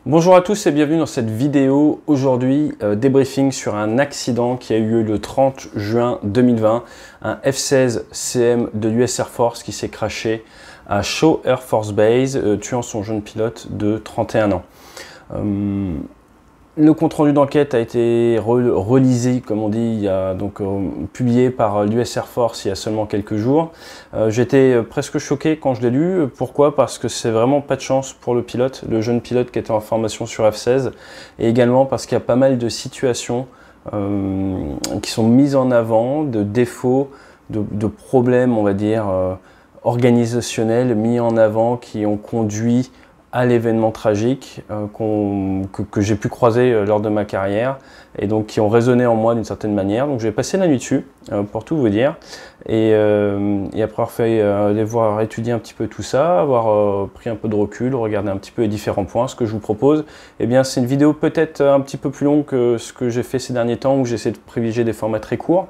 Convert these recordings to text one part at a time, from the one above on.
Bonjour à tous et bienvenue dans cette vidéo. Aujourd'hui, débriefing sur un accident qui a eu lieu le 30 juin 2020, un F-16 CM de l'US Air Force qui s'est crashé à Shaw Air Force Base, tuant son jeune pilote de 31 ans. Le compte-rendu d'enquête a été relisé, comme on dit, publié par l'US Air Force il y a seulement quelques jours. J'étais presque choqué quand je l'ai lu. Pourquoi? Parce que c'est vraiment pas de chance pour le pilote, le jeune pilote qui était en formation sur F-16, et également parce qu'il y a pas mal de situations qui sont mises en avant, de défauts, de problèmes, on va dire, organisationnels mis en avant qui ont conduit à l'événement tragique que j'ai pu croiser lors de ma carrière et donc qui ont résonné en moi d'une certaine manière. Donc j'ai passé la nuit dessus pour tout vous dire et après avoir étudié un petit peu tout ça, avoir pris un peu de recul, regarder un petit peu les différents points, ce que je vous propose, eh bien c'est une vidéo peut-être un petit peu plus longue que ce que j'ai fait ces derniers temps où j'essaie de privilégier des formats très courts.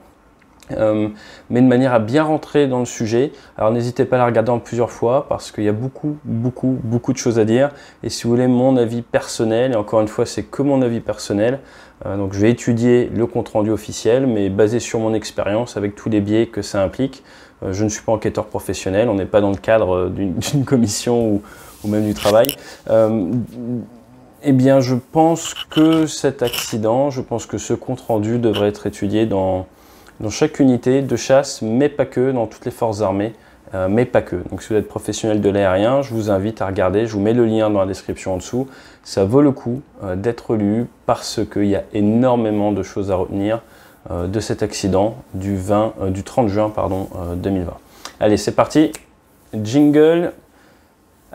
Mais de manière à bien rentrer dans le sujet. Alors n'hésitez pas à la regarder en plusieurs fois parce qu'il y a beaucoup de choses à dire. Et si vous voulez mon avis personnel, et encore une fois c'est que mon avis personnel, donc je vais étudier le compte-rendu officiel, mais basé sur mon expérience avec tous les biais que ça implique. Je ne suis pas enquêteur professionnel, on n'est pas dans le cadre d'une commission ou même du travail. Eh bien je pense que cet accident, je pense que ce compte-rendu devrait être étudié dans chaque unité de chasse, mais pas que, dans toutes les forces armées, mais pas que. Donc si vous êtes professionnel de l'aérien, je vous invite à regarder, je vous mets le lien dans la description en dessous. Ça vaut le coup d'être lu parce qu'il y a énormément de choses à retenir de cet accident du 30 juin 2020. Allez, c'est parti, jingle.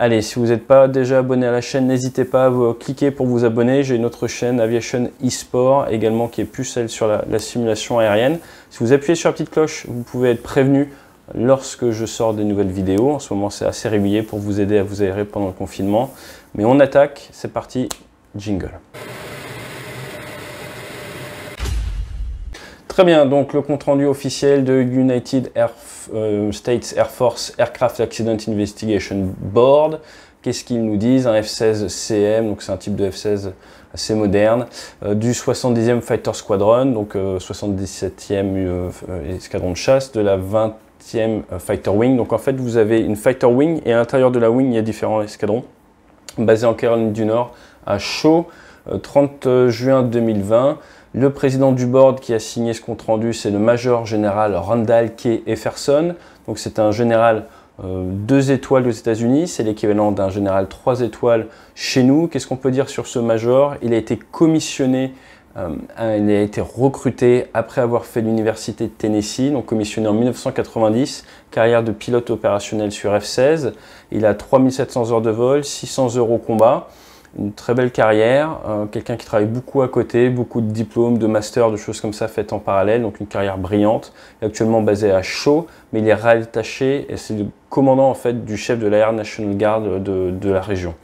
Allez, si vous n'êtes pas déjà abonné à la chaîne, n'hésitez pas à cliquer pour vous abonner. J'ai une autre chaîne, Aviation eSport, également qui est plus celle sur la simulation aérienne. Si vous appuyez sur la petite cloche, vous pouvez être prévenu lorsque je sors des nouvelles vidéos. En ce moment, c'est assez régulier pour vous aider à vous aérer pendant le confinement. Mais on attaque, c'est parti, jingle. Très bien, donc le compte-rendu officiel de United States Air Force Aircraft Accident Investigation Board. Qu'est-ce qu'ils nous disent? Un F-16 CM, donc c'est un type de F-16 assez moderne, du 70e Fighter Squadron, donc 77e escadron de chasse, de la 20e Fighter Wing. Donc en fait, vous avez une Fighter Wing et à l'intérieur de la Wing, il y a différents escadrons, basés en Caroline du Nord, à Shaw, 30 juin 2020. Le président du board qui a signé ce compte-rendu, c'est le major général Randall K. Efferson. Donc c'est un général 2 étoiles aux États-Unis, c'est l'équivalent d'un général 3 étoiles chez nous. Qu'est-ce qu'on peut dire sur ce major? Il a été commissionné, il a été recruté après avoir fait l'université de Tennessee, donc commissionné en 1990, carrière de pilote opérationnel sur F-16. Il a 3700 heures de vol, 600 heures au combat. Une très belle carrière, quelqu'un qui travaille beaucoup à côté, beaucoup de diplômes, de masters, de choses comme ça faites en parallèle, donc une carrière brillante. Il est actuellement basé à Shaw, mais il est rattaché et c'est le commandant en fait du chef de l'Air National Guard de la région.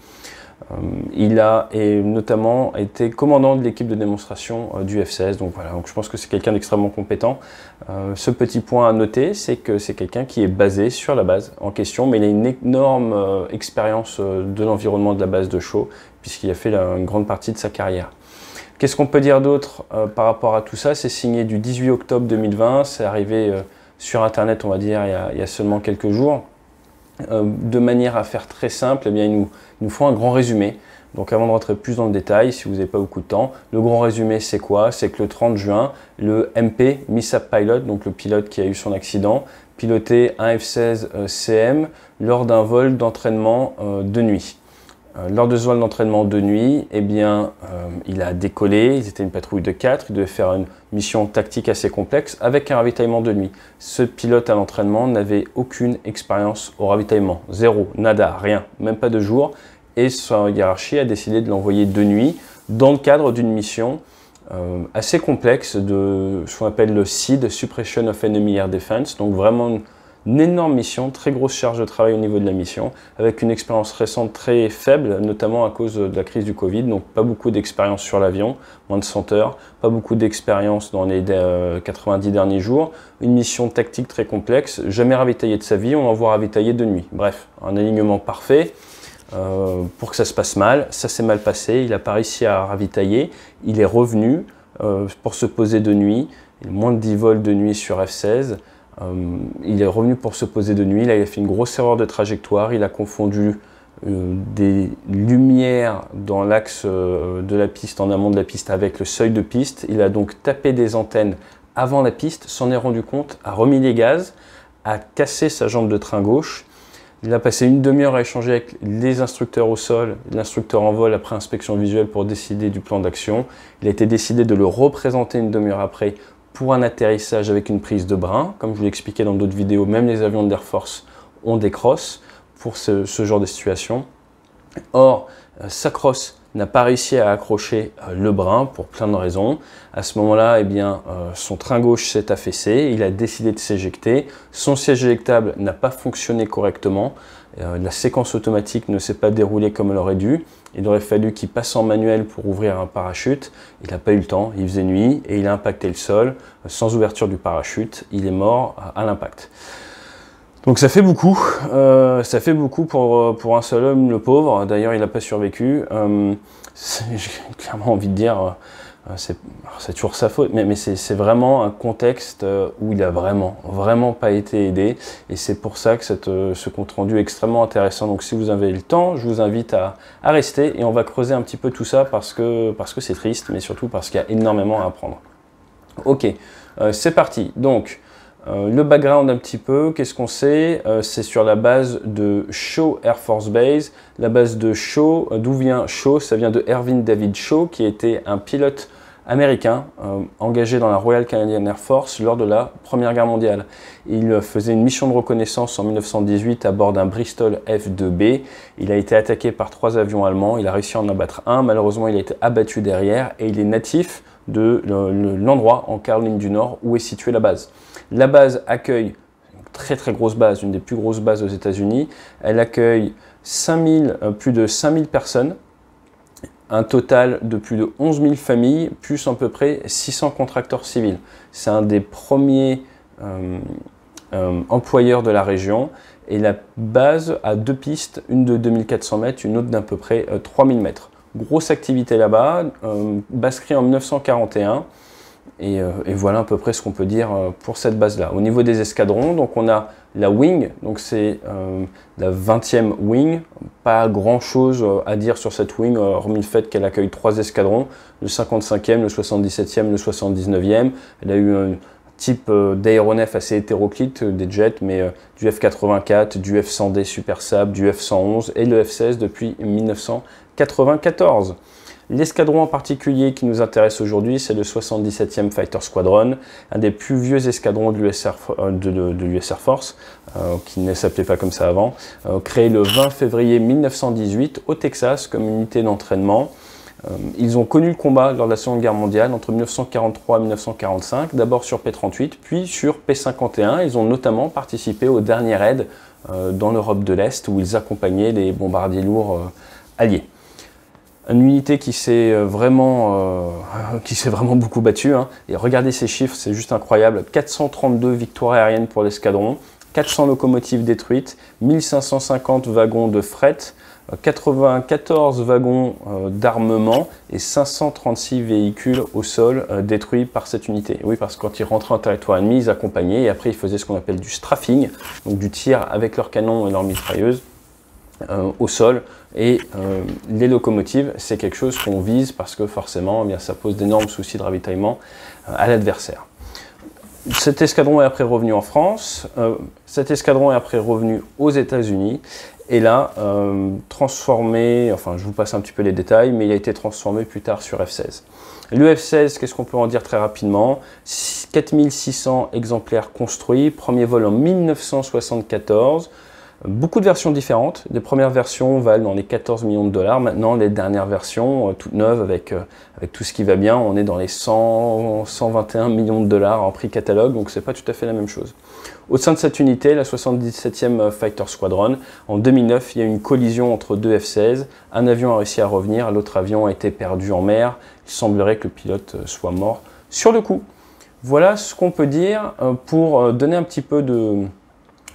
Il a notamment été commandant de l'équipe de démonstration du F-16, donc voilà, donc je pense que c'est quelqu'un d'extrêmement compétent. Ce petit point à noter, c'est que c'est quelqu'un qui est basé sur la base en question, mais il a une énorme expérience de l'environnement de la base de Shaw, puisqu'il a fait une grande partie de sa carrière. Qu'est-ce qu'on peut dire d'autre par rapport à tout ça? C'est signé du 18 octobre 2020, c'est arrivé sur Internet, on va dire, il y a seulement quelques jours. De manière à faire très simple, eh bien, il nous faut un grand résumé. Donc avant de rentrer plus dans le détail, si vous n'avez pas beaucoup de temps, le grand résumé c'est quoi? C'est que le 30 juin, le MP, Mishap Pilot, donc le pilote qui a eu son accident, pilotait un F-16 CM lors d'un vol d'entraînement de nuit. Lors de ce vol d'entraînement de nuit, eh bien, il a décollé, ils étaient une patrouille de 4, il devait faire une mission tactique assez complexe avec un ravitaillement de nuit. Ce pilote à l'entraînement n'avait aucune expérience au ravitaillement, zéro, nada, rien, même pas de jour, et sa hiérarchie a décidé de l'envoyer de nuit dans le cadre d'une mission assez complexe de ce qu'on appelle le SEAD, Suppression of Enemy Air Defense, donc vraiment une énorme mission, très grosse charge de travail au niveau de la mission, avec une expérience récente très faible, notamment à cause de la crise du Covid, donc pas beaucoup d'expérience sur l'avion, moins de 100 heures, pas beaucoup d'expérience dans les 90 derniers jours, une mission tactique très complexe, jamais ravitaillé de sa vie, on l'envoie ravitailler de nuit. Bref, un alignement parfait. pour que ça se passe mal. Ça s'est mal passé, il n'a pas réussi à ravitailler, il est revenu pour se poser de nuit, moins de 10 vols de nuit sur F-16. Il est revenu pour se poser de nuit, là il a fait une grosse erreur de trajectoire, il a confondu des lumières dans l'axe de la piste, en amont de la piste, avec le seuil de piste. Il a donc tapé des antennes avant la piste, s'en est rendu compte, a remis les gaz, a cassé sa jambe de train gauche. Il a passé une demi-heure à échanger avec les instructeurs au sol, l'instructeur en vol après inspection visuelle pour décider du plan d'action. Il a été décidé de le représenter une demi-heure après pour un atterrissage avec une prise de brin. Comme je vous l'ai expliqué dans d'autres vidéos, même les avions d'Air Force ont des crosses pour ce genre de situation. Or, sa crosse n'a pas réussi à accrocher le brin pour plein de raisons. À ce moment-là, eh bien, son train gauche s'est affaissé, il a décidé de s'éjecter. Son siège éjectable n'a pas fonctionné correctement. La séquence automatique ne s'est pas déroulée comme elle aurait dû. Il aurait fallu qu'il passe en manuel pour ouvrir un parachute. Il n'a pas eu le temps, il faisait nuit et il a impacté le sol sans ouverture du parachute. Il est mort à l'impact. Donc ça fait beaucoup pour un seul homme, le pauvre. D'ailleurs, il n'a pas survécu. J'ai clairement envie de dire, c'est toujours sa faute, mais c'est vraiment un contexte où il a vraiment pas été aidé. Et c'est pour ça que ce compte rendu est extrêmement intéressant. Donc si vous avez le temps, je vous invite à rester et on va creuser un petit peu tout ça parce que c'est triste, mais surtout parce qu'il y a énormément à apprendre. Ok, c'est parti. Donc, le background un petit peu, qu'est-ce qu'on sait? C'est sur la base de Shaw Air Force Base. La base de Shaw, d'où vient Shaw? Ça vient de Erwin David Shaw, qui était un pilote américain engagé dans la Royal Canadian Air Force lors de la Première Guerre mondiale. Il faisait une mission de reconnaissance en 1918 à bord d'un Bristol F-2B. Il a été attaqué par 3 avions allemands. Il a réussi à en abattre un. Malheureusement, il a été abattu derrière et il est natif de l'endroit en Caroline du Nord où est située la base. La base accueille une très grosse base, une des plus grosses bases aux États-Unis. Elle accueille plus de 5000 personnes, un total de plus de 11 000 familles, plus à peu près 600 contracteurs civils. C'est un des premiers employeurs de la région. Et la base a 2 pistes, une de 2400 mètres, une autre d'à peu près 3000 mètres. Grosse activité là-bas, base créée en 1941. Et voilà à peu près ce qu'on peut dire pour cette base-là. Au niveau des escadrons, donc on a la wing, donc c'est la 20e wing. Pas grand-chose à dire sur cette wing, hormis le fait qu'elle accueille 3 escadrons, le 55e, le 77e, le 79e. Elle a eu un type d'aéronef assez hétéroclite, des jets, mais du F-84, du F-100D Super Saab, du F-111 et le F-16 depuis 1994. L'escadron en particulier qui nous intéresse aujourd'hui, c'est le 77e Fighter Squadron, un des plus vieux escadrons de l'US Air Force, qui ne s'appelait pas comme ça avant, créé le 20 février 1918 au Texas comme unité d'entraînement. Ils ont connu le combat lors de la Seconde Guerre mondiale entre 1943 et 1945, d'abord sur P-38, puis sur P-51. Ils ont notamment participé au dernier raid dans l'Europe de l'Est où ils accompagnaient les bombardiers lourds alliés. Une unité qui s'est vraiment beaucoup battue, hein. Et regardez ces chiffres, c'est juste incroyable. 432 victoires aériennes pour l'escadron, 400 locomotives détruites, 1550 wagons de fret, 94 wagons d'armement et 536 véhicules au sol détruits par cette unité. Oui, parce que quand ils rentraient en territoire ennemi, ils accompagnaient et après ils faisaient ce qu'on appelle du strafing, donc du tir avec leurs canons et leurs mitrailleuses au sol. Et les locomotives, c'est quelque chose qu'on vise parce que forcément, eh bien, ça pose d'énormes soucis de ravitaillement à l'adversaire. Cet escadron est après revenu en France, cet escadron est après revenu aux États-Unis, et là, transformé, enfin je vous passe un petit peu les détails, mais il a été transformé plus tard sur F-16. Le F-16, qu'est-ce qu'on peut en dire très rapidement? 4600 exemplaires construits, premier vol en 1974. Beaucoup de versions différentes. Les premières versions valent dans les 14 millions de dollars. Maintenant, les dernières versions, toutes neuves, avec tout ce qui va bien, on est dans les 121 millions de dollars en prix catalogue, donc c'est pas tout à fait la même chose. Au sein de cette unité, la 77e Fighter Squadron, en 2009, il y a eu une collision entre 2 F-16. Un avion a réussi à revenir, l'autre avion a été perdu en mer. Il semblerait que le pilote soit mort sur le coup. Voilà ce qu'on peut dire pour donner un petit peu de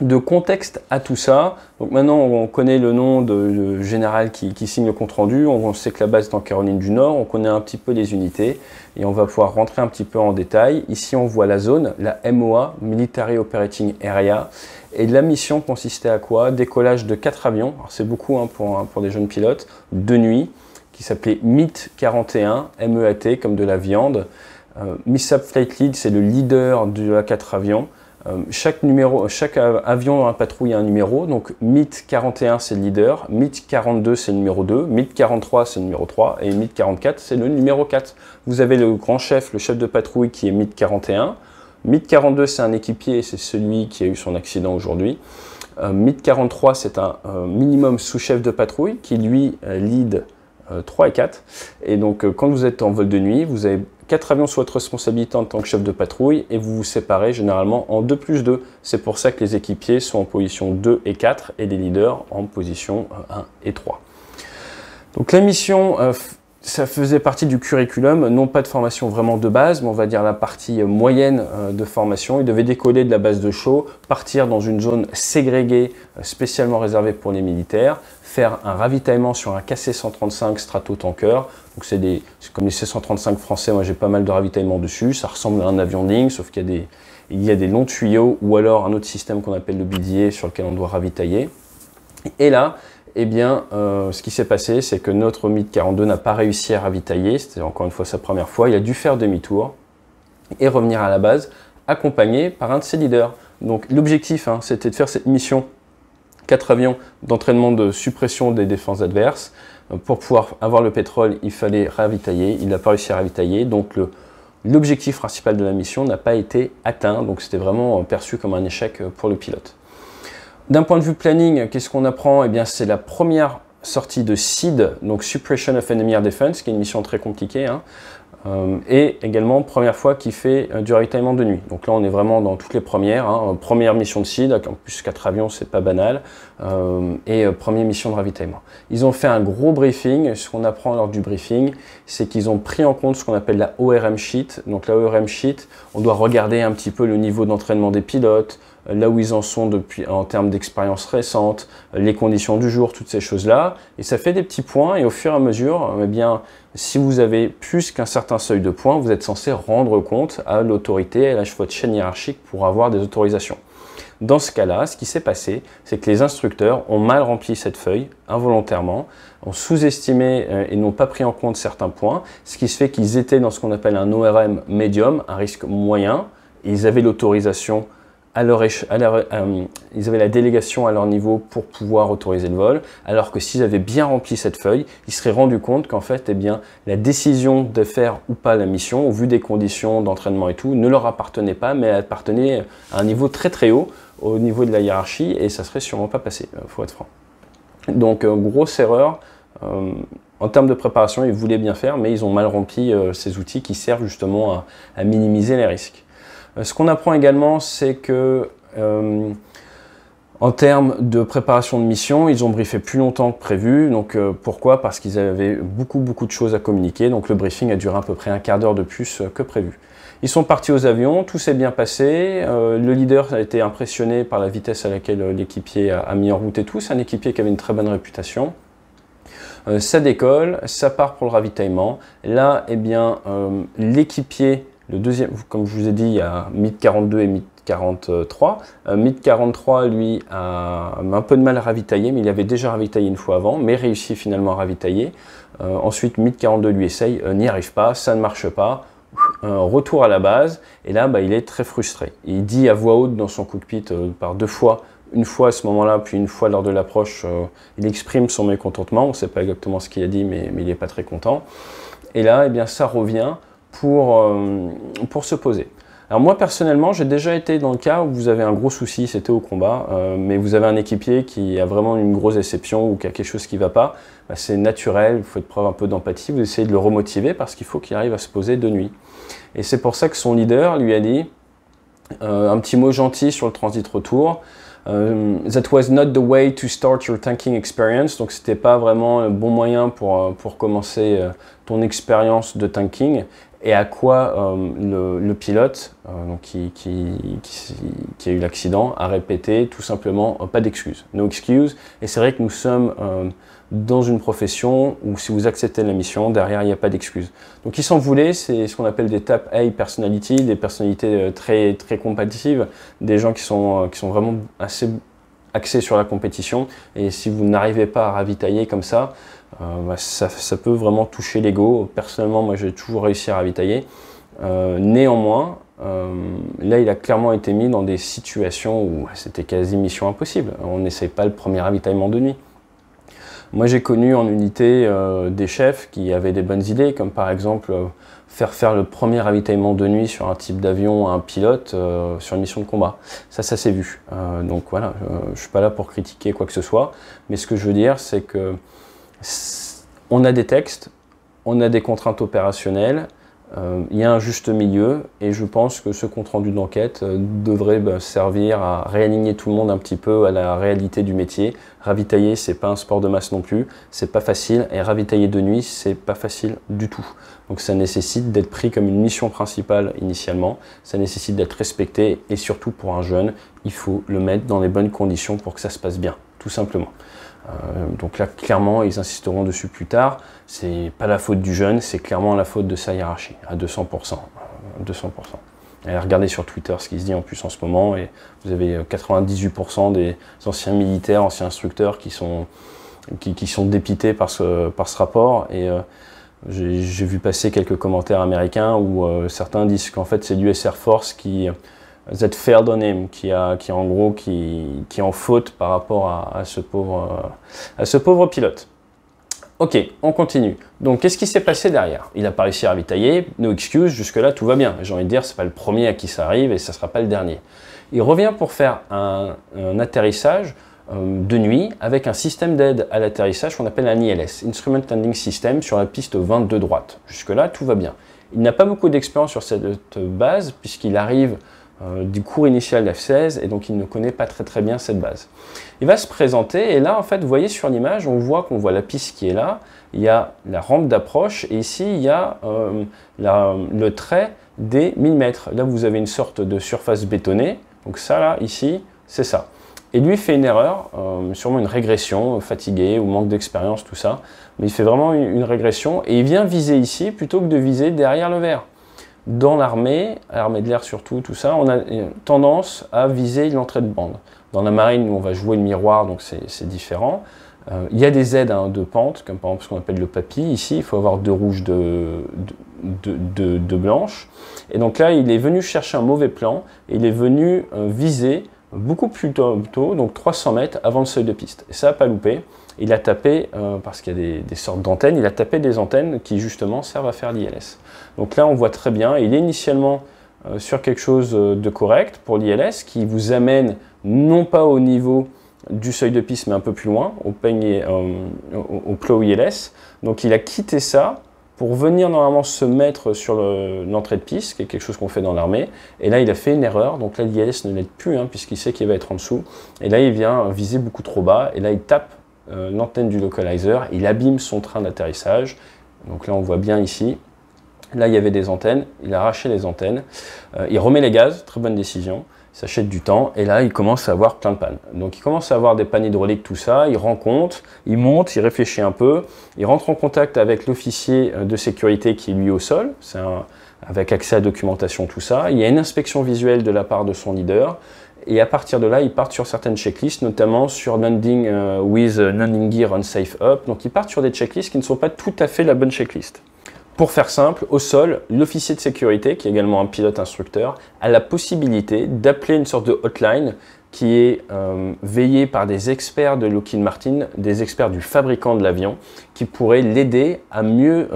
de contexte à tout ça. Donc maintenant on connaît le nom de général qui signe le compte rendu, on sait que la base est en Caroline du Nord, on connaît un petit peu les unités et on va pouvoir rentrer un petit peu en détail. Ici on voit la zone, la MOA, Military Operating Area, et la mission consistait à quoi? Décollage de 4 avions, c'est beaucoup pour des jeunes pilotes, de nuit, qui s'appelait MEAT-41, MEAT comme de la viande. MISAP Flight Lead, c'est le leader de 4 avions. Chaque avion dans la patrouille a un numéro, donc MEAT 41 c'est le leader, MEAT 42 c'est le numéro 2, MEAT 43 c'est le numéro 3 et MEAT 44 c'est le numéro 4. Vous avez le grand chef, le chef de patrouille qui est MEAT 41, MEAT 42 c'est un équipier, c'est celui qui a eu son accident aujourd'hui. MEAT 43 c'est un minimum sous-chef de patrouille qui lui lead 3 et 4. Et donc quand vous êtes en vol de nuit, vous avez 4 avions sous votre responsabilité en tant que chef de patrouille et vous vous séparez généralement en 2+2. C'est pour ça que les équipiers sont en position 2 et 4 et les leaders en position 1 et 3. Donc la mission, ça faisait partie du curriculum, non pas de formation vraiment de base, mais on va dire la partie moyenne de formation. Ils devaient décoller de la base de Chaux, partir dans une zone ségrégée spécialement réservée pour les militaires, faire un ravitaillement sur un KC-135 Stratotanker. Donc c'est comme les C-135 français, moi j'ai pas mal de ravitaillement dessus, ça ressemble à un avion de ligne, sauf qu'il y a des longs tuyaux ou alors un autre système qu'on appelle le bidier sur lequel on doit ravitailler. Et là, eh bien, ce qui s'est passé, c'est que notre MEAT 42 n'a pas réussi à ravitailler, c'était encore une fois sa première fois, il a dû faire demi-tour et revenir à la base, accompagné par un de ses leaders. Donc l'objectif, c'était de faire cette mission 4 avions d'entraînement de suppression des défenses adverses. Pour pouvoir avoir le pétrole, il fallait ravitailler, il n'a pas réussi à ravitailler, donc l'objectif principal de la mission n'a pas été atteint, donc c'était vraiment perçu comme un échec pour le pilote. D'un point de vue planning, qu'est-ce qu'on apprend? Eh bien, c'est la première sortie de SEAD, donc Suppression of Enemy Air Defense, qui est une mission très compliquée, et également première fois qu'il fait du ravitaillement de nuit. Donc là, on est vraiment dans toutes les premières. Première mission de SEAD, en plus 4 avions, c'est pas banal, et première mission de ravitaillement. Ils ont fait un gros briefing. Ce qu'on apprend lors du briefing, c'est qu'ils ont pris en compte ce qu'on appelle la ORM sheet. Donc la ORM sheet, on doit regarder un petit peu le niveau d'entraînement des pilotes, là où ils en sont en termes d'expérience récente, les conditions du jour, toutes ces choses-là. Et ça fait des petits points et au fur et à mesure, eh bien, si vous avez plus qu'un certain seuil de points, vous êtes censé rendre compte à l'autorité, à la chaîne hiérarchique pour avoir des autorisations. Dans ce cas-là, ce qui s'est passé, c'est que les instructeurs ont mal rempli cette feuille involontairement, ont sous-estimé et n'ont pas pris en compte certains points, ce qui se fait qu'ils étaient dans ce qu'on appelle un ORM médium, un risque moyen, et ils avaient l'autorisation ils avaient la délégation à leur niveau pour pouvoir autoriser le vol, alors que s'ils avaient bien rempli cette feuille, ils seraient rendus compte qu'en fait, eh bien, la décision de faire ou pas la mission, au vu des conditions d'entraînement et tout, ne leur appartenait pas, mais appartenait à un niveau très très haut, au niveau de la hiérarchie, et ça serait sûrement pas passé, faut être franc. Donc, grosse erreur. En termes de préparation, ils voulaient bien faire, mais ils ont mal rempli ces outils qui servent justement à minimiser les risques. Ce qu'on apprend également, c'est que en termes de préparation de mission, ils ont briefé plus longtemps que prévu. Donc pourquoi? Parce qu'ils avaient beaucoup de choses à communiquer. Donc le briefing a duré à peu près un quart d'heure de plus que prévu. Ils sont partis aux avions, tout s'est bien passé. Le leader a été impressionné par la vitesse à laquelle l'équipier a mis en route et tout. C'est un équipier qui avait une très bonne réputation. Ça décolle, ça part pour le ravitaillement. Là, eh bien, l'équipier, le deuxième, comme je vous ai dit, il y a MEAT 42 et MEAT 43. MEAT 43, lui, a un peu de mal à ravitailler, mais il avait déjà ravitaillé une fois avant, mais réussit finalement à ravitailler. Ensuite, MEAT 42 lui essaye, n'y arrive pas, ça ne marche pas. Retour à la base, et là, il est très frustré. Il dit à voix haute dans son cockpit par 2 fois, une fois à ce moment-là, puis une fois lors de l'approche, il exprime son mécontentement. On ne sait pas exactement ce qu'il a dit, mais il n'est pas très content. Et là, eh bien, ça revient pour se poser. Alors moi personnellement, j'ai déjà été dans le cas où vous avez un gros souci, c'était au combat, mais vous avez un équipier qui a vraiment une grosse déception ou qui a quelque chose qui ne va pas, c'est naturel, vous faites preuve un peu d'empathie, vous essayez de le remotiver parce qu'il faut qu'il arrive à se poser de nuit. Et c'est pour ça que son leader lui a dit un petit mot gentil sur le transit retour. That was not the way to start your tanking experience. Donc c'était pas vraiment le bon moyen pour commencer ton expérience de tanking. Et à quoi le pilote donc qui a eu l'accident a répété tout simplement pas d'excuses, no excuse. Et c'est vrai que nous sommes dans une profession où si vous acceptez la mission, derrière il n'y a pas d'excuses. Donc il s'en voulait, c'est ce qu'on appelle des type A personality, des personnalités très compétitives, des gens qui sont vraiment assez axés sur la compétition. Et si vous n'arrivez pas à ravitailler comme ça, ça peut vraiment toucher l'ego. Personnellement, moi j'ai toujours réussi à ravitailler. Néanmoins, là il a clairement été mis dans des situations où c'était quasi mission impossible. On n'essaye pas le premier ravitaillement de nuit. Moi j'ai connu en unité des chefs qui avaient des bonnes idées, comme par exemple faire le premier ravitaillement de nuit sur un type d'avion à un pilote sur une mission de combat. Ça s'est vu. Donc voilà, je ne suis pas là pour critiquer quoi que ce soit, mais ce que je veux dire c'est que on a des textes, on a des contraintes opérationnelles, il y a un juste milieu et je pense que ce compte-rendu d'enquête devrait servir à réaligner tout le monde un petit peu à la réalité du métier. Ravitailler, c'est pas un sport de masse non plus, c'est pas facile et ravitailler de nuit, c'est pas facile du tout. Donc ça nécessite d'être pris comme une mission principale initialement, ça nécessite d'être respecté et surtout pour un jeune, il faut le mettre dans les bonnes conditions pour que ça se passe bien, tout simplement. Donc là, clairement, ils insisteront dessus plus tard. C'est pas la faute du jeune, c'est clairement la faute de sa hiérarchie, à 200%. 200%. Et regardez sur Twitter ce qui se dit en plus en ce moment, et vous avez 98% des anciens militaires, anciens instructeurs qui sont dépités par ce rapport. Et j'ai vu passer quelques commentaires américains où certains disent qu'en fait c'est l'US Air Force qui that failed on him, qui est en faute par rapport à ce pauvre pilote. Ok, on continue. Donc, qu'est-ce qui s'est passé derrière? Il n'a pas réussi à ravitailler, no excuse, jusque-là, tout va bien. J'ai envie de dire, c'est pas le premier à qui ça arrive et ça ne sera pas le dernier. Il revient pour faire un atterrissage de nuit avec un système d'aide à l'atterrissage qu'on appelle un ILS, Instrument Landing System, sur la piste 22 droite. Jusque-là, tout va bien. Il n'a pas beaucoup d'expérience sur cette base, puisqu'il arrive du cours initial d'F-16 et donc il ne connaît pas très bien cette base. Il va se présenter et là en fait vous voyez sur l'image on voit la piste qui est là, il y a la rampe d'approche et ici il y a le trait des 1000 mètres. Là vous avez une sorte de surface bétonnée, donc ça là ici c'est ça. Et lui fait une erreur, sûrement une régression, fatigué ou manque d'expérience tout ça, mais il fait vraiment une régression et il vient viser ici plutôt que de viser derrière le verre. Dans l'armée de l'air surtout, tout ça, on a tendance à viser l'entrée de bande. Dans la marine, nous, on va jouer le miroir, donc c'est différent. Il y a des aides de pente, comme par exemple ce qu'on appelle le papy. Ici, il faut avoir 2 rouges, 2 blanches. Et donc là, il est venu chercher un mauvais plan, et il est venu viser beaucoup plus tôt, donc 300 mètres avant le seuil de piste. Et ça n'a pas loupé. Il a tapé, parce qu'il y a des sortes d'antennes, il a tapé des antennes qui justement servent à faire l'ILS. Donc là on voit très bien, il est initialement sur quelque chose de correct pour l'ILS qui vous amène non pas au niveau du seuil de piste mais un peu plus loin, au plow ILS. Donc il a quitté ça pour venir normalement se mettre sur l'entrée de piste, qui est quelque chose qu'on fait dans l'armée. Et là il a fait une erreur, donc là l'ILS ne l'aide plus puisqu'il sait qu'il va être en dessous. Et là il vient viser beaucoup trop bas et là il tape l'antenne du localizer, il abîme son train d'atterrissage. Donc là on voit bien ici, là il y avait des antennes, il a arraché les antennes, il remet les gaz, très bonne décision, il s'achète du temps et là il commence à avoir plein de pannes. Donc il commence à avoir des pannes hydrauliques, tout ça, il rend compte, il monte, il réfléchit un peu, il rentre en contact avec l'officier de sécurité qui est lui au sol, avec accès à documentation, tout ça, il y a une inspection visuelle de la part de son leader. Et à partir de là, ils partent sur certaines checklists, notamment sur landing with landing gear unsafe up. Donc ils partent sur des checklists qui ne sont pas tout à fait la bonne checklist. Pour faire simple, au sol, l'officier de sécurité, qui est également un pilote instructeur, a la possibilité d'appeler une sorte de hotline qui est veillée par des experts de Lockheed Martin, des experts du fabricant de l'avion, qui pourraient l'aider à mieux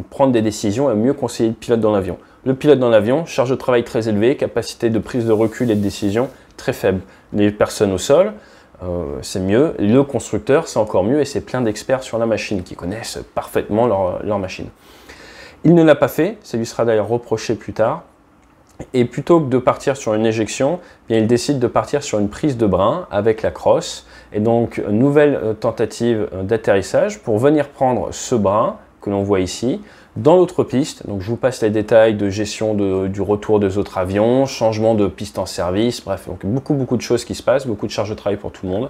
prendre des décisions, à mieux conseiller le pilote dans l'avion. Le pilote dans l'avion, charge de travail très élevée, capacité de prise de recul et de décision très faible. Les personnes au sol, c'est mieux. Le constructeur, c'est encore mieux et c'est plein d'experts sur la machine qui connaissent parfaitement leur machine. Il ne l'a pas fait, ça lui sera d'ailleurs reproché plus tard. Et plutôt que de partir sur une éjection, bien, il décide de partir sur une prise de brin avec la crosse. Et donc, nouvelle tentative d'atterrissage pour venir prendre ce brin que l'on voit ici dans l'autre piste. Donc, je vous passe les détails de gestion du retour des autres avions, changement de piste en service, bref, donc beaucoup de choses qui se passent, beaucoup de charge de travail pour tout le monde.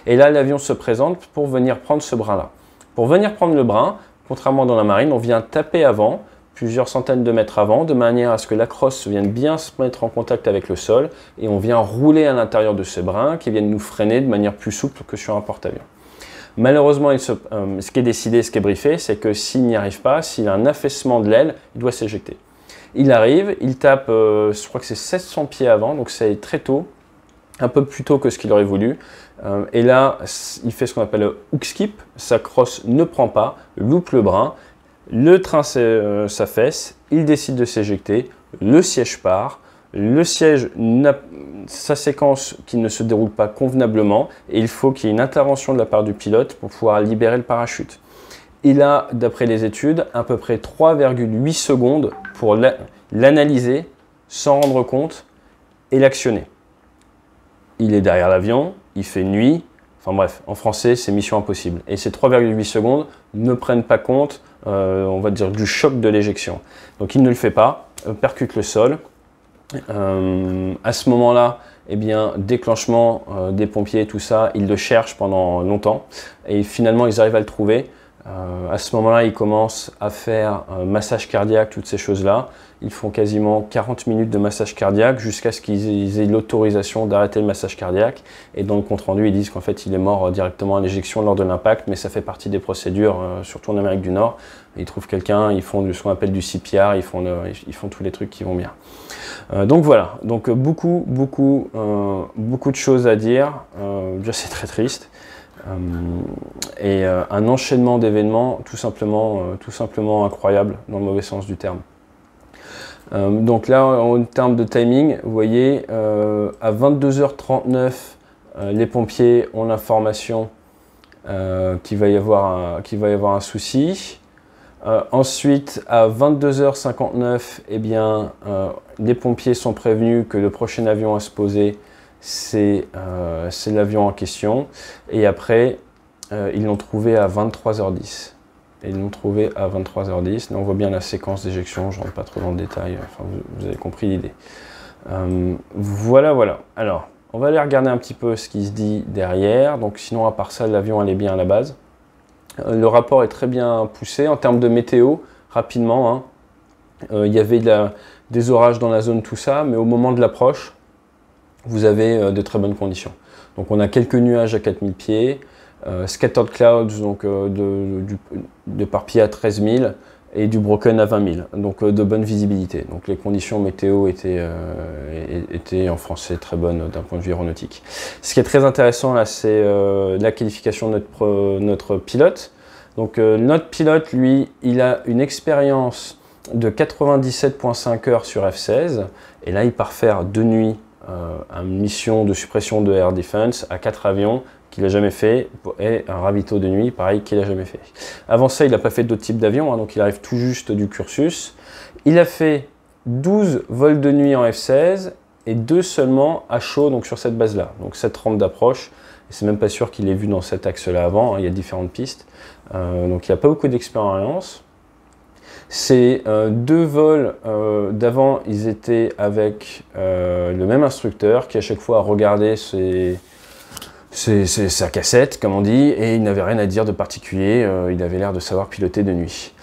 Et là, l'avion se présente pour venir prendre ce brin-là. Pour venir prendre le brin, contrairement dans la marine, on vient taper avant, plusieurs centaines de mètres avant, de manière à ce que la crosse vienne bien se mettre en contact avec le sol, et on vient rouler à l'intérieur de ce brin qui viennent nous freiner de manière plus souple que sur un porte-avions. Malheureusement, ce qui est décidé, ce qui est briefé, c'est que s'il n'y arrive pas, s'il a un affaissement de l'aile, il doit s'éjecter. Il arrive, il tape, je crois que c'est 700 pieds avant, donc c'est très tôt, un peu plus tôt que ce qu'il aurait voulu. Et là, il fait ce qu'on appelle le hook skip, sa crosse ne prend pas, loupe le brin, le train s'affaisse, il décide de s'éjecter, le siège part, le siège n'a sa séquence qui ne se déroule pas convenablement et il faut qu'il y ait une intervention de la part du pilote pour pouvoir libérer le parachute. Il a, d'après les études, à peu près 3,8 secondes pour l'analyser, s'en rendre compte et l'actionner. Il est derrière l'avion, il fait nuit, enfin bref, en français c'est mission impossible. Et ces 3,8 secondes ne prennent pas compte, on va dire, du choc de l'éjection. Donc il ne le fait pas, percute le sol. À ce moment-là, eh bien, déclenchement des pompiers, tout ça, ils le cherchent pendant longtemps et finalement ils arrivent à le trouver. À ce moment-là, ils commencent à faire massage cardiaque, toutes ces choses-là. Ils font quasiment 40 minutes de massage cardiaque jusqu'à ce qu'ils aient l'autorisation d'arrêter le massage cardiaque. Et dans le compte-rendu, ils disent qu'en fait, il est mort directement à l'éjection lors de l'impact, mais ça fait partie des procédures, surtout en Amérique du Nord. Ils trouvent quelqu'un, ils font ce qu'on appelle du CPR, ils font tous les trucs qui vont bien. Donc voilà, donc beaucoup de choses à dire. Déjà, c'est très triste. Et un enchaînement d'événements tout simplement incroyable dans le mauvais sens du terme. Donc là, en termes de timing, vous voyez, à 22h39, les pompiers ont l'information qu'il va y avoir un souci. Ensuite, à 22h59, eh bien, les pompiers sont prévenus que le prochain avion à se poser, c'est l'avion en question. Et après, ils l'ont trouvé à 23h10. Ils l'ont trouvé à 23h10. Là, on voit bien la séquence d'éjection. Je ne rentre pas trop dans le détail. Enfin, vous avez compris l'idée. Voilà. Alors, on va aller regarder un petit peu ce qui se dit derrière. Donc, sinon, à part ça, l'avion allait bien à la base. Le rapport est très bien poussé. En termes de météo, rapidement, hein, il y avait des orages dans la zone, tout ça. Mais au moment de l'approche, vous avez de très bonnes conditions. Donc, on a quelques nuages à 4000 pieds. Scattered clouds, donc d'éparpillés à 13 000 et du broken à 20 000, donc de bonne visibilité. Donc les conditions météo étaient en français très bonnes d'un point de vue aéronautique. Ce qui est très intéressant là, c'est la qualification de notre pilote. Donc notre pilote, lui, il a une expérience de 97,5 heures sur F-16 et là il part faire de nuit une mission de suppression de Air Defense à 4 avions qu'il n'a jamais fait, et un ravito de nuit, pareil, qu'il n'a jamais fait. Avant ça, il n'a pas fait d'autres types d'avions, hein, donc il arrive tout juste du cursus. Il a fait 12 vols de nuit en F-16 et 2 seulement à chaud, donc sur cette base-là. Donc cette rampe d'approche, et c'est même pas sûr qu'il ait vu dans cet axe-là avant, hein, il y a différentes pistes. Donc il n'a pas beaucoup d'expérience. Ces 2 vols d'avant, ils étaient avec le même instructeur qui à chaque fois regardait c'est sa cassette, comme on dit, et il n'avait rien à dire de particulier, il avait l'air de savoir piloter de nuit.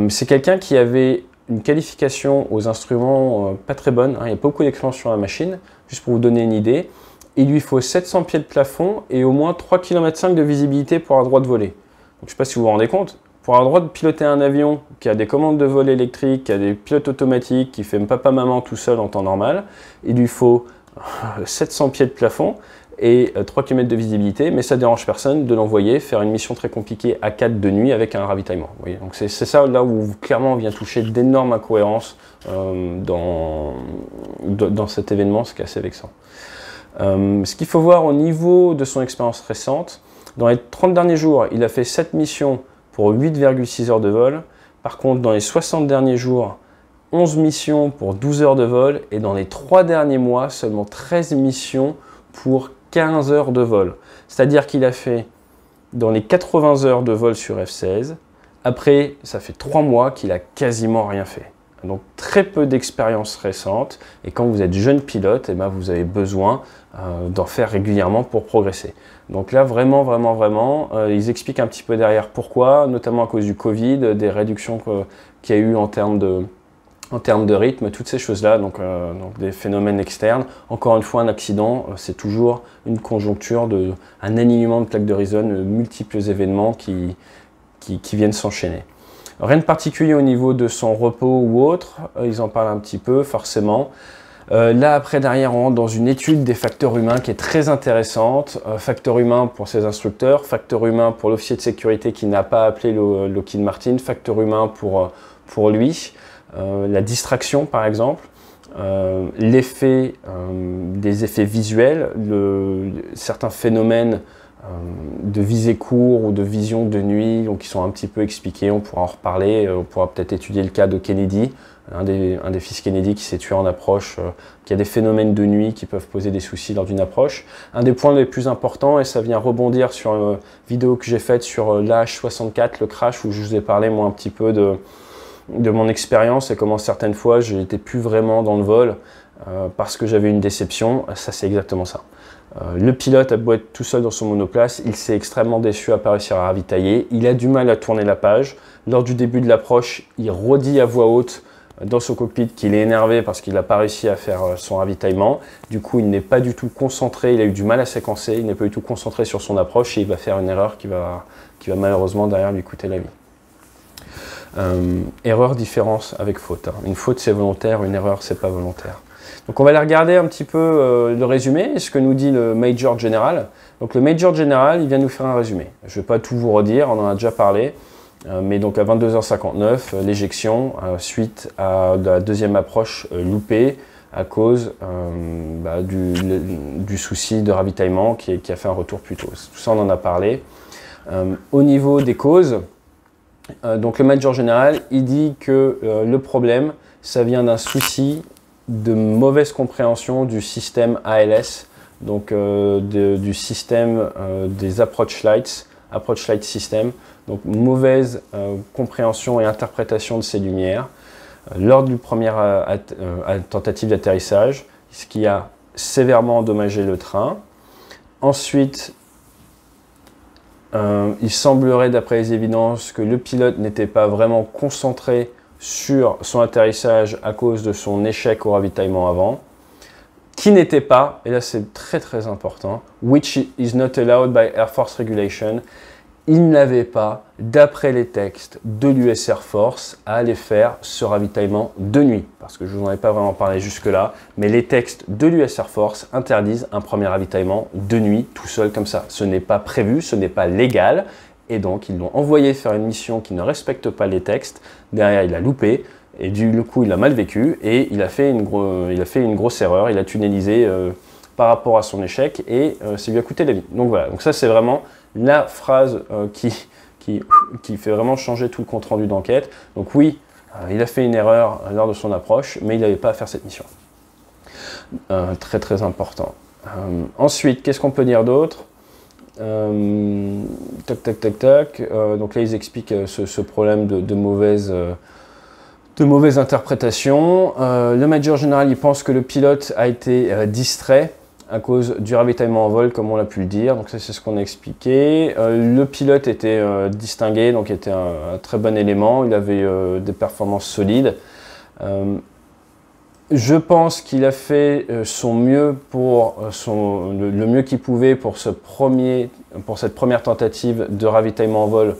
C'est quelqu'un qui avait une qualification aux instruments pas très bonne, hein, il n'y a pas beaucoup d'expérience sur la machine, juste pour vous donner une idée. Il lui faut 700 pieds de plafond et au moins 3,5 km de visibilité pour avoir le droit de voler. Donc, je ne sais pas si vous vous rendez compte, pour avoir le droit de piloter un avion qui a des commandes de vol électriques, qui a des pilotes automatiques, qui fait papa-maman tout seul en temps normal, il lui faut 700 pieds de plafond et 3 km de visibilité, mais ça ne dérange personne de l'envoyer faire une mission très compliquée à 4 de nuit avec un ravitaillement. Vous voyez, donc c'est ça là où clairement on vient toucher d'énormes incohérences dans cet événement, ce qui est assez vexant. Ce qu'il faut voir au niveau de son expérience récente, dans les 30 derniers jours, il a fait 7 missions pour 8,6 heures de vol. Par contre, dans les 60 derniers jours, 11 missions pour 12 heures de vol et dans les 3 derniers mois, seulement 13 missions pour 15 heures de vol. C'est-à-dire qu'il a fait dans les 80 heures de vol sur F-16. Après, ça fait 3 mois qu'il a quasiment rien fait. Donc très peu d'expérience récente et quand vous êtes jeune pilote, eh ben, vous avez besoin d'en faire régulièrement pour progresser. Donc là vraiment, ils expliquent un petit peu derrière pourquoi, notamment à cause du Covid, des réductions qu'il y a eu en termes de rythme, toutes ces choses-là, donc des phénomènes externes. Encore une fois, un accident, c'est toujours une conjoncture, un alignement de plaques d'horizon, multiples événements qui viennent s'enchaîner. Rien de particulier au niveau de son repos ou autre, ils en parlent un petit peu forcément. Là après derrière on rentre dans une étude des facteurs humains qui est très intéressante. Facteur humain pour ses instructeurs, facteur humain pour l'officier de sécurité qui n'a pas appelé Lockheed Martin, facteur humain pour lui, la distraction par exemple. L'effet, des effets visuels, certains phénomènes de visée court ou de vision de nuit, donc qui sont un petit peu expliqués, on pourra en reparler, on pourra peut-être étudier le cas de Kennedy, un des fils Kennedy qui s'est tué en approche, qui a des phénomènes de nuit qui peuvent poser des soucis lors d'une approche. Un des points les plus importants, et ça vient rebondir sur une vidéo que j'ai faite sur l'AH-64, le crash, où je vous ai parlé moi un petit peu de mon expérience et comment certaines fois je n'étais plus vraiment dans le vol parce que j'avais une déception. Ça c'est exactement ça. Le pilote a beau être tout seul dans son monoplace, il s'est extrêmement déçu à ne pas réussir à ravitailler, il a du mal à tourner la page. Lors du début de l'approche, il redit à voix haute dans son cockpit qu'il est énervé parce qu'il n'a pas réussi à faire son ravitaillement. Du coup, il n'est pas du tout concentré, il a eu du mal à séquencer, il n'est pas du tout concentré sur son approche et il va faire une erreur qui va malheureusement derrière lui coûter la vie. Erreur, différence avec faute. Une faute c'est volontaire, une erreur c'est pas volontaire. Donc on va aller regarder un petit peu le résumé, ce que nous dit le Major General. Donc le Major General, il vient nous faire un résumé. Je ne vais pas tout vous redire, on en a déjà parlé. Mais donc à 22h59, l'éjection suite à la deuxième approche loupée à cause du souci de ravitaillement qui a fait un retour plus tôt. Tout ça on en a parlé. Au niveau des causes, donc le Major General, il dit que le problème, ça vient d'un souci de mauvaise compréhension du système ALS, donc du système des Approach Light System, donc mauvaise compréhension et interprétation de ces lumières lors du premier tentative d'atterrissage, ce qui a sévèrement endommagé le train. Ensuite, il semblerait d'après les évidences que le pilote n'était pas vraiment concentré sur son atterrissage à cause de son échec au ravitaillement avant, qui n'était pas, et là c'est très très important, which is not allowed by Air Force Regulation, il n'avait pas, d'après les textes de l'US Air Force, à aller faire ce ravitaillement de nuit, parce que je ne vous en ai pas vraiment parlé jusque-là, mais les textes de l'US Air Force interdisent un premier ravitaillement de nuit, tout seul comme ça. Ce n'est pas prévu, ce n'est pas légal, et donc ils l'ont envoyé faire une mission qui ne respecte pas les textes. Derrière, il a loupé, et du coup, il a mal vécu, et il a fait une grosse erreur, il a tunnelisé par rapport à son échec, et ça lui a coûté la vie. Donc voilà, donc ça c'est vraiment la phrase qui fait vraiment changer tout le compte-rendu d'enquête. Donc oui, il a fait une erreur lors de son approche, mais il n'avait pas à faire cette mission. Très très important. Ensuite, qu'est-ce qu'on peut dire d'autre? Donc là, ils expliquent ce problème de mauvaise interprétation. Le Major Général, il pense que le pilote a été distrait à cause du ravitaillement en vol, comme on l'a pu le dire. Donc ça, c'est ce qu'on a expliqué. Le pilote était distingué, donc était un très bon élément. Il avait des performances solides. Je pense qu'il a fait son mieux pour le mieux qu'il pouvait pour cette première tentative de ravitaillement en vol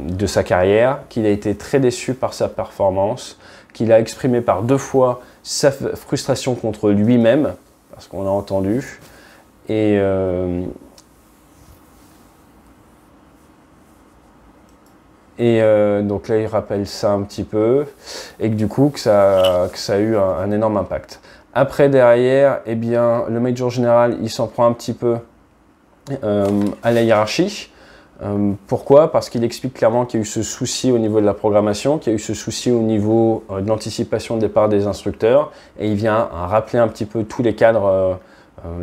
de sa carrière, qu'il a été très déçu par sa performance, qu'il a exprimé par 2 fois sa frustration contre lui-même, parce qu'on a entendu, et donc là, il rappelle ça un petit peu, et que du coup, que ça a eu un énorme impact. Après, derrière, eh bien, le Major Général, il s'en prend un petit peu à la hiérarchie. Pourquoi? Parce qu'il explique clairement qu'il y a eu ce souci au niveau de la programmation, qu'il y a eu ce souci au niveau de l'anticipation de départ des instructeurs, et il vient rappeler un petit peu tous les cadres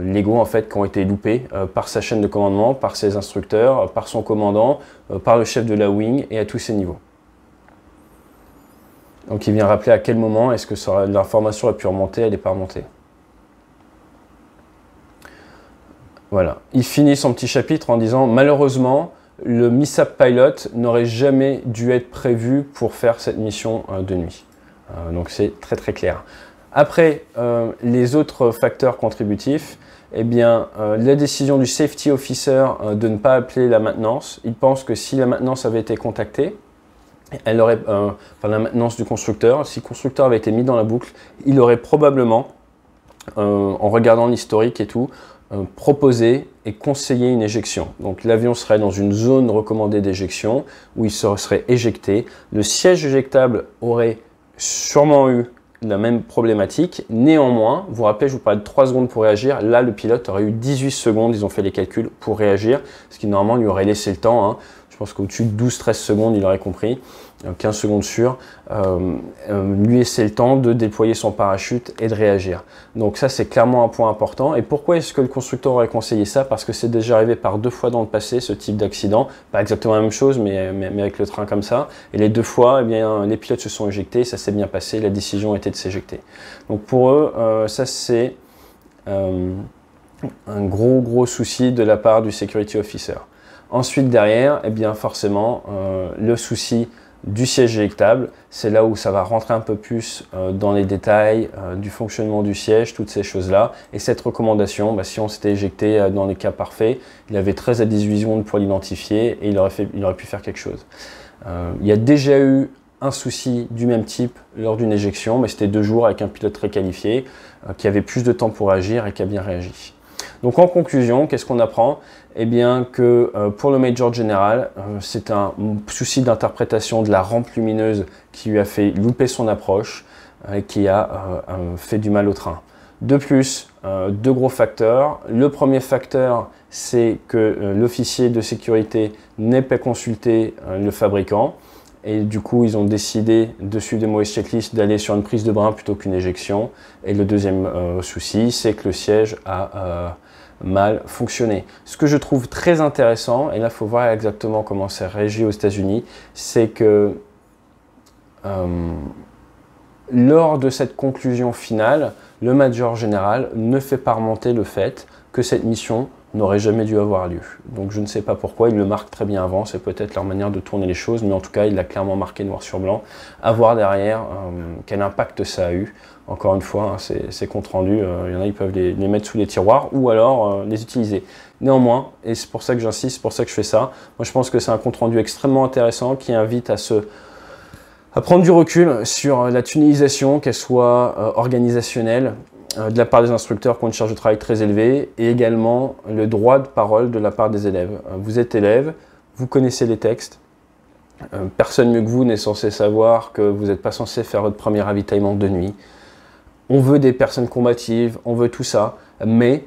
légaux en fait qui ont été loupés par sa chaîne de commandement, par ses instructeurs, par son commandant, par le chef de la wing et à tous ces niveaux. Donc il vient rappeler à quel moment est-ce que l'information a pu remonter, elle n'est pas remontée. Voilà. Il finit son petit chapitre en disant « Malheureusement, le MISAP Pilot n'aurait jamais dû être prévu pour faire cette mission de nuit. » Donc c'est très très clair. Après, les autres facteurs contributifs, eh bien, la décision du Safety Officer de ne pas appeler la maintenance, il pense que si la maintenance avait été contactée, elle aurait, enfin la maintenance du constructeur, si le constructeur avait été mis dans la boucle, il aurait probablement, en regardant l'historique et tout, proposé et conseillé une éjection. Donc l'avion serait dans une zone recommandée d'éjection où il serait éjecté. Le siège éjectable aurait sûrement eu la même problématique. Néanmoins, vous vous rappelez, je vous parlais de 3 secondes pour réagir. Là, le pilote aurait eu 18 secondes, ils ont fait les calculs pour réagir, ce qui normalement lui aurait laissé le temps. Hein. Je pense qu'au-dessus de 12-13 secondes, il aurait compris, 15 secondes sûr, lui laisser le temps de déployer son parachute et de réagir. Donc ça, c'est clairement un point important. Et pourquoi est-ce que le constructeur aurait conseillé ça? Parce que c'est déjà arrivé par 2 fois dans le passé, ce type d'accident. Pas exactement la même chose, mais avec le train comme ça. Et les 2 fois, eh bien, les pilotes se sont éjectés, ça s'est bien passé, la décision était de s'éjecter. Donc pour eux, ça c'est un gros souci de la part du Security Officer. Ensuite, derrière, eh bien, forcément, le souci du siège éjectable, c'est là où ça va rentrer un peu plus dans les détails du fonctionnement du siège, toutes ces choses-là. Et cette recommandation, bah, si on s'était éjecté dans les cas parfaits, il avait 13 à 18 secondes pour l'identifier et il aurait pu faire quelque chose. Il y a déjà eu un souci du même type lors d'une éjection, mais c'était 2 jours avec un pilote très qualifié qui avait plus de temps pour agir et qui a bien réagi. Donc en conclusion, qu'est-ce qu'on apprend? Eh bien que pour le Major General, c'est un souci d'interprétation de la rampe lumineuse qui lui a fait louper son approche et qui a fait du mal au train. De plus, 2 gros facteurs. Le premier facteur, c'est que l'officier de sécurité n'ait pas consulté le fabricant. Et du coup, ils ont décidé de suivre des mauvaises checklists, d'aller sur une prise de brin plutôt qu'une éjection. Et le deuxième souci, c'est que le siège a mal fonctionné. Ce que je trouve très intéressant, et là il faut voir exactement comment c'est régi aux États-Unis, c'est que lors de cette conclusion finale, le Major Général ne fait pas remonter le fait que cette mission n'aurait jamais dû avoir lieu. Donc je ne sais pas pourquoi, il le marque très bien avant, c'est peut-être leur manière de tourner les choses, mais en tout cas il l'a clairement marqué noir sur blanc. À voir derrière quel impact ça a eu. Encore une fois, hein, ces comptes rendus, il y en a, ils peuvent les mettre sous les tiroirs ou alors les utiliser. Néanmoins, et c'est pour ça que j'insiste, c'est pour ça que je fais ça, moi je pense que c'est un compte rendu extrêmement intéressant qui invite à prendre du recul sur la tunnelisation, qu'elle soit organisationnelle, de la part des instructeurs qui ont une charge de travail très élevée, et également le droit de parole de la part des élèves. Vous êtes élève, vous connaissez les textes, personne mieux que vous n'est censé savoir que vous n'êtes pas censé faire votre premier ravitaillement de nuit. On veut des personnes combatives, on veut tout ça, mais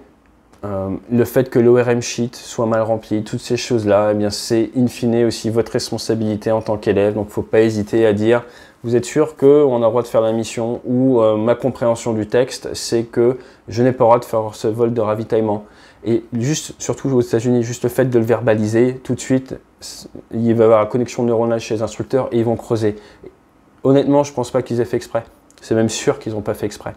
le fait que l'ORM sheet soit mal rempli, toutes ces choses-là, eh bien c'est in fine aussi votre responsabilité en tant qu'élève. Donc il ne faut pas hésiter à dire, vous êtes sûr qu'on a le droit de faire la mission, ou ma compréhension du texte, c'est que je n'ai pas le droit de faire ce vol de ravitaillement. Et juste, surtout aux États-Unis, juste le fait de le verbaliser, tout de suite, il va y avoir la connexion neuronale chez les instructeurs et ils vont creuser. Honnêtement, je ne pense pas qu'ils aient fait exprès. C'est même sûr qu'ils n'ont pas fait exprès.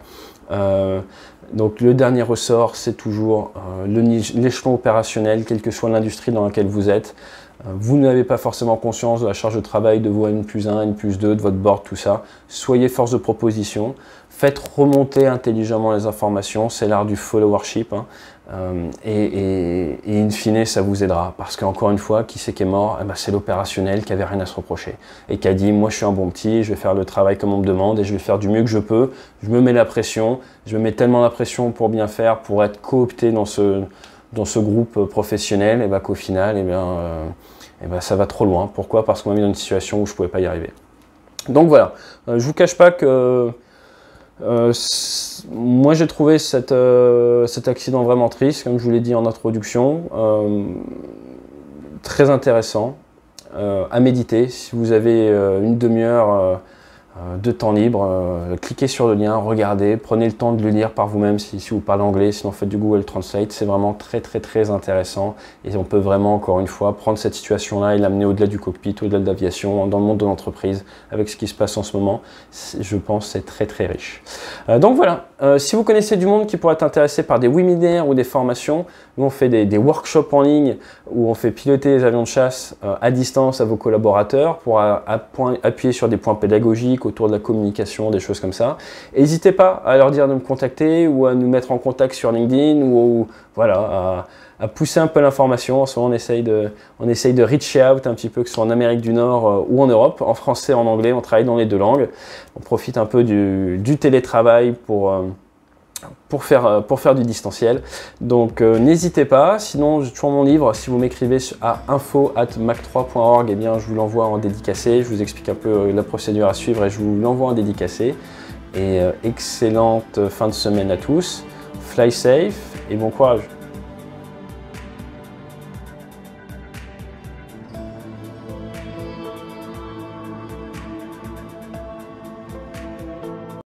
Donc le dernier ressort, c'est toujours l'échelon opérationnel, quelle que soit l'industrie dans laquelle vous êtes. Vous n'avez pas forcément conscience de la charge de travail de vos N+1, N+2, de votre board, tout ça. Soyez force de proposition. Faites remonter intelligemment les informations. C'est l'art du followership. Hein. Et in fine, ça vous aidera. Parce qu'encore une fois, qui c'est qui est mort? Eh ben, c'est l'opérationnel qui avait rien à se reprocher. Et qui a dit, moi je suis un bon petit, je vais faire le travail comme on me demande et je vais faire du mieux que je peux. Je me mets la pression. Je me mets tellement la pression pour bien faire, pour être coopté dans ce groupe professionnel, et ben, qu'au final, et ben, ça va trop loin. Pourquoi? Parce qu'on m'a mis dans une situation où je ne pouvais pas y arriver. Donc voilà, je ne vous cache pas que moi j'ai trouvé cet accident vraiment triste, comme je vous l'ai dit en introduction. très intéressant à méditer. Si vous avez une demi-heure de temps libre, cliquez sur le lien, regardez, prenez le temps de le lire par vous-même si vous parlez anglais, sinon faites du Google Translate, c'est vraiment très intéressant et on peut vraiment encore une fois prendre cette situation-là et l'amener au-delà du cockpit, au-delà de l'aviation, dans le monde de l'entreprise, avec ce qui se passe en ce moment, je pense que c'est très riche. Donc voilà, si vous connaissez du monde qui pourrait être intéressé par des webinaires ou des formations, nous on fait des workshops en ligne où on fait piloter les avions de chasse à distance à vos collaborateurs pour appuyer sur des points pédagogiques autour de la communication, des choses comme ça. N'hésitez pas à leur dire de me contacter ou à nous mettre en contact sur LinkedIn ou voilà, à pousser un peu l'information. En ce moment, on essaye de reach out un petit peu, que ce soit en Amérique du Nord ou en Europe, en français, en anglais, on travaille dans les deux langues. On profite un peu du télétravail pour faire du distanciel. Donc n'hésitez pas, sinon j'ai toujours mon livre, si vous m'écrivez à info@mac3.org, eh bien je vous l'envoie en dédicacé, je vous explique un peu la procédure à suivre et je vous l'envoie en dédicacé. Et excellente fin de semaine à tous, fly safe et bon courage.